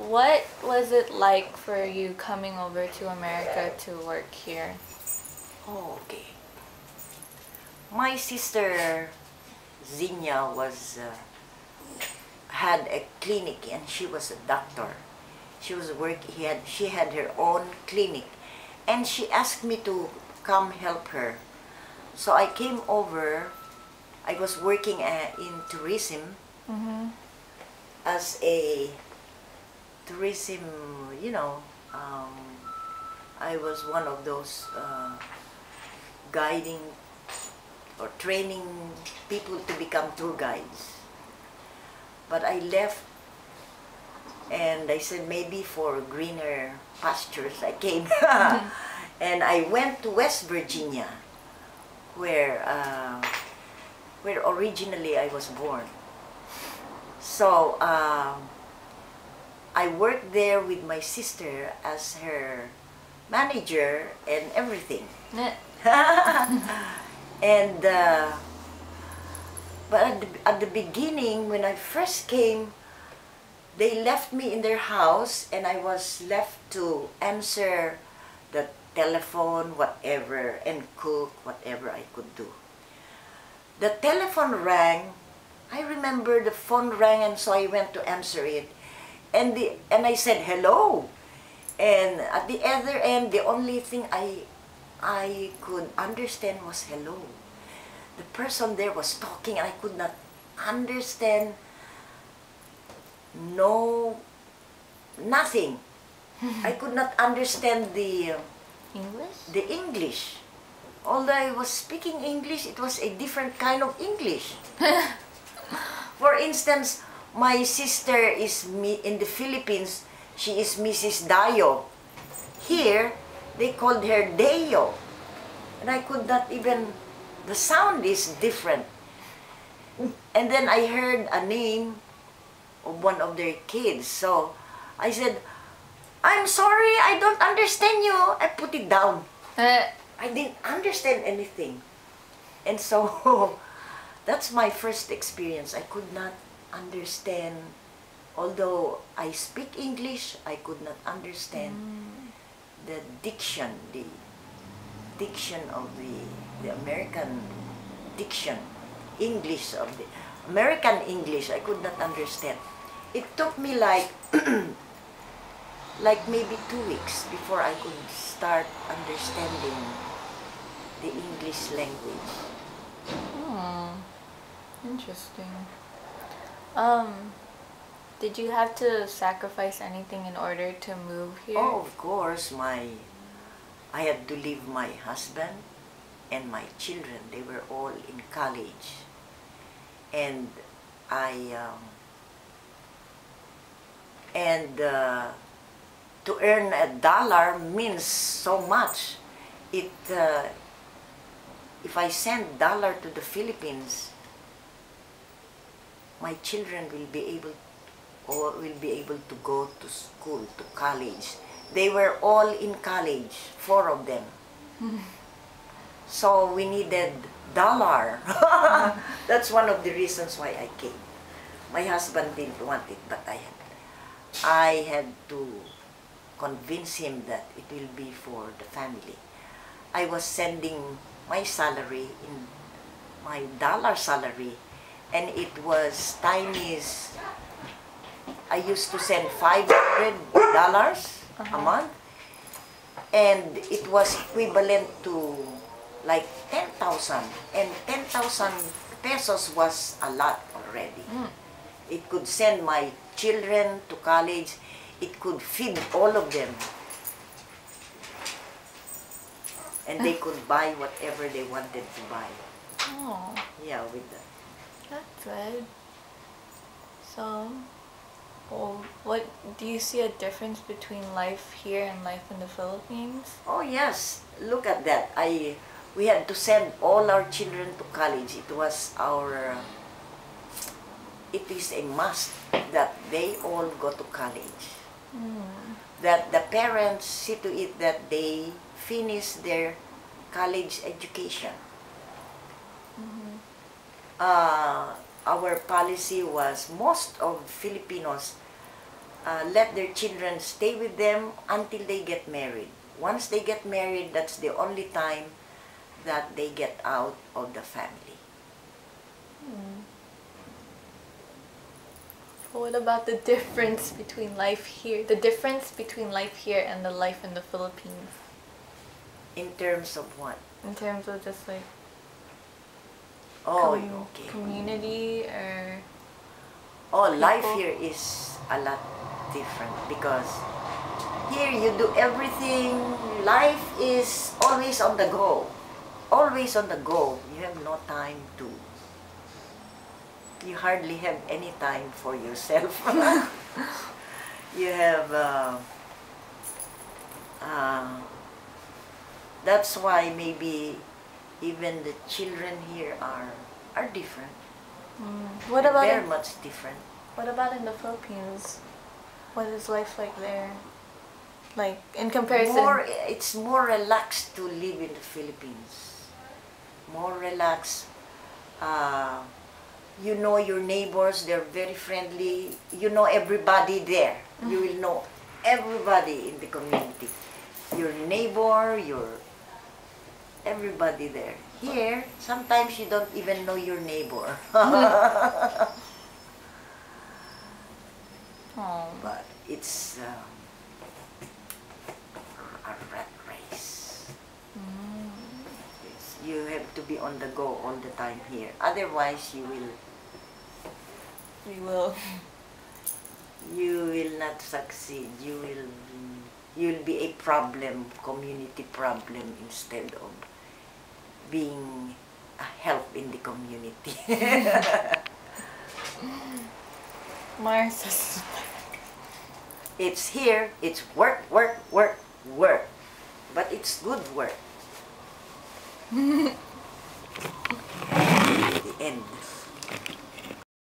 what was it like for you coming over to America to work here? Oh, okay. My sister Zinia had a clinic and she was a doctor. She had her own clinic, and she asked me to come help her. So I came over. I was working in tourism as a tourism, you know, I was one of those guiding or training people to become tour guides. But I left and I said maybe for greener pastures I came. And I went to West Virginia where originally I was born. So I worked there with my sister as her manager and everything. And but at the beginning, when I first came, they left me in their house and I was left to answer the telephone, whatever, and cook whatever I could do. The telephone rang. I remember the phone rang, and so I went to answer it. And I said hello. And at the other end, the only thing I could understand was hello. The person there was talking and I could not understand nothing. I could not understand the English. Although I was speaking English, it was a different kind of English. For instance, my sister is in the Philippines, she is Mrs. Dayo. Here, they called her Deo. And I could not even, the sound is different. And then I heard a name of one of their kids. So I said, I'm sorry, I don't understand you. I put it down. I didn't understand anything. And so that's my first experience. I could not understand, although I speak English, I could not understand the diction of the American diction, English of the American English. I could not understand. It took me like maybe 2 weeks before I could start understanding the English language. Interesting. Did you have to sacrifice anything in order to move here? Oh, of course, I had to leave my husband and my children. They were all in college. And to earn $1 means so much. If I send dollar to the Philippines, my children will be able to go to school, to college. They were all in college, 4 of them. So we needed dollar. That's one of the reasons why I came. My husband didn't want it, but I had to convince him that it will be for the family. I was sending my salary, in my dollar salary, and it was tiny. I used to send $500 a month, and it was equivalent to like 10,000, and 10,000 pesos was a lot already. It could send my children to college. It could feed all of them. And they could buy whatever they wanted to buy. Oh. Yeah, with that. That's good. So, what do you see a difference between life here and life in the Philippines? Oh yes, look at that. We had to send all our children to college. It is a must that they all go to college. That the parents see to it that they finish their college education. Our policy was most of Filipinos let their children stay with them until they get married. Once they get married, that's the only time that they get out of the family. What about the difference between life here? The difference between life here and the life in the Philippines? In terms of what? In terms of just like Okay. community or Life people? here is a lot different because here you do everything. Life is always on the go. Always on the go. You have no time to. You hardly have any time for yourself. You have. That's why maybe even the children here are different. What about Very much different. What about in the Philippines? What is life like there? Like in comparison? It's more relaxed to live in the Philippines. More relaxed. You know your neighbors, they're very friendly. You know everybody there. You will know everybody in the community. Your neighbor, everybody there. Here, sometimes you don't even know your neighbor. But it's a rat race. You have to be on the go all the time here. Otherwise, you will not succeed. You'll be a problem, community problem, instead of being a help in the community. Mars. It's here, it's work, work, work, work. But it's good work. The end.